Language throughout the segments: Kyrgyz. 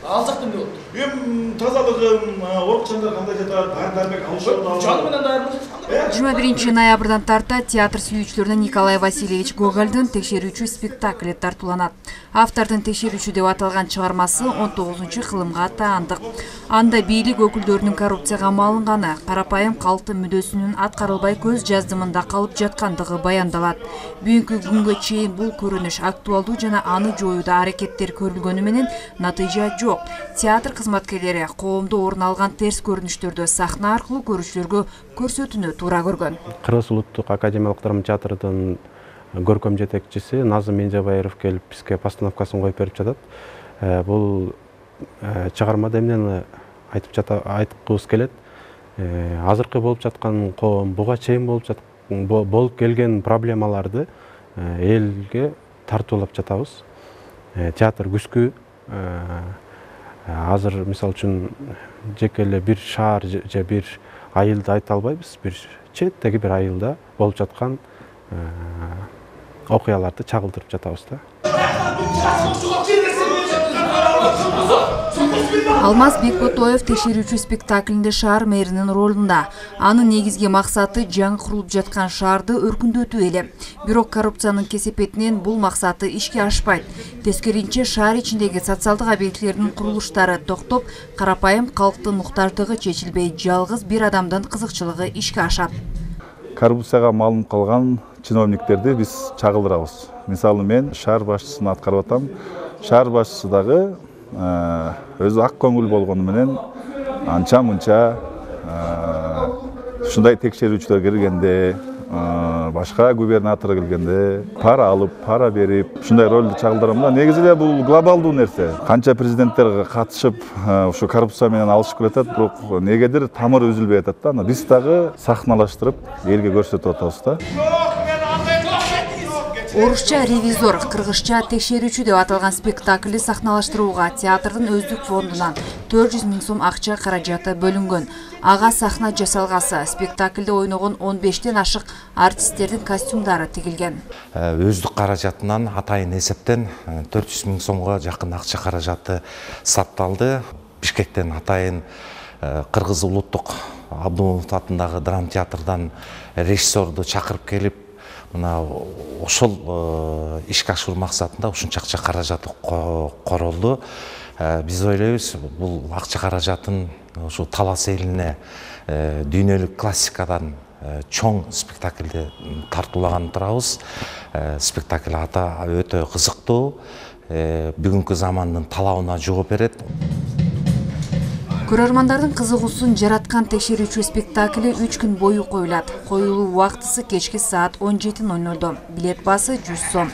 Ал жакта эмне болду? Эми тазалыгым, орукчандар кандай жатат, дары-дармек алышып Жаны менен даярбыз. 21 ноябрдан тарта театр сүйүүчүлөрүнө Николай Васильевич Гогольдун текшерүүчү спектакли тартууланат. Автордун текшерүүчү деп аталган чыгармасы 19-кылымга таандык. Анда бийлик өкүлдөрүнүн коррупцияга малынганы, карапайым калктын мүдөсүнүн аткарылбай көз жаздымында калып жаткандыгы баяндалат. Бүгүнкү күнгө чейин бул көрүнүш актуалдуу жана аны жоюуда аракеттер көрүлгөнү менен натыйжа жок. Театр кызматкерлери коомдо орун алган терс көрүнүштөрдү сахна аркылуу көрүүчүлөргө көрсөтүүнү туура көргөн. Кыргыз улуттук академиялык драма театрдын көркөм жетекчиси Назым Менжебаев келип бизге постановкасын коюп берип жатат. Бул чыгармада эмнени айткыбыз келет. Азыркы болуп жаткан коом, буга чейин болуп келген проблемаларды элге тартуулап жатабыз. Театр күзгү азыр мисалы үчүн жеке эле бир шаар же бир айылды айта албайбыз. Бир четтеги бир айылда болуп жаткан окуяларды чагылдырып жатабыз да. Алмаз Бекботоев текшерүүчү спектаклинде шаар мэринин ролунда. Анын негизги максаты жаңы курулуп жаткан шаарды өркүндөтүү эле. Бирок коррупциянын кесепетинен бул максаты ишке ашпайт. Тескеринче шаар ичиндеги социалдык объектилердин курулуштары токтоп, карапайым калктын муктаждыгы чечилбей, жалгыз бир адамдын кызыкчылыгы ишке ашат. Коррупцияга малынып калган чиновниктерди биз чагылдырабыз. Мисалы мен шаар башчысын аткарып атам. Шаар башчысы дагы өзү ак көңүл болгону менен анча мынча ушундай текшерүүчүлөр келгенде, башка губернатор келгенде пара алып, пара берип, ушундай ролду чагылдырам да. Негизи эле бул глобалдуу нерсе. Канча президенттер катышып, ушу коррупция менен алышып келатат, бирок негедир тамыры үзүлбөй атат да. Биз дагы сахналаштырып, элге көрсөтүп атабыз да. Орусча ревизор, кыргызча текшерүүчү деп аталган спектакли сахналаштырууга театрдын өздүк фондунан 400 000 сом акча каражаты бөлүнгөн. Ага сахна жасалгасы, спектаклде ойногон 15тен ашык артисттердин костюмдары тигилген. Өздүк каражатынан атайын эсептен 400 000 сомго жакын акча каражаты сапталды. Бишкектен атайын Кыргыз улуттук Абдумов атындагы драма театрдан режиссерду чакырып келип, мына ошол ишке ашыруу максатында ушунча акча каражаты королду. Биз ойлойбуз, бул акча каражатын ушу Талас элине дүйнөлүк классикадан чоң спектакльди тартуулаган турабыз. Спектакль өтө кызыктуу, бүгүнкү замандын талабына жооп берет. Көрөрмандардын кызыгуусун жараткан текшерүүчү спектакли 3 күн бою коюлат. Коюлуу убактысы кечки саат 17:00. Билет баасы 100 сом.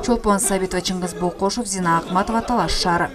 Чолпон Сабитова, Чыңгыз Бокошов, Зина Акматова, Талаш шаары.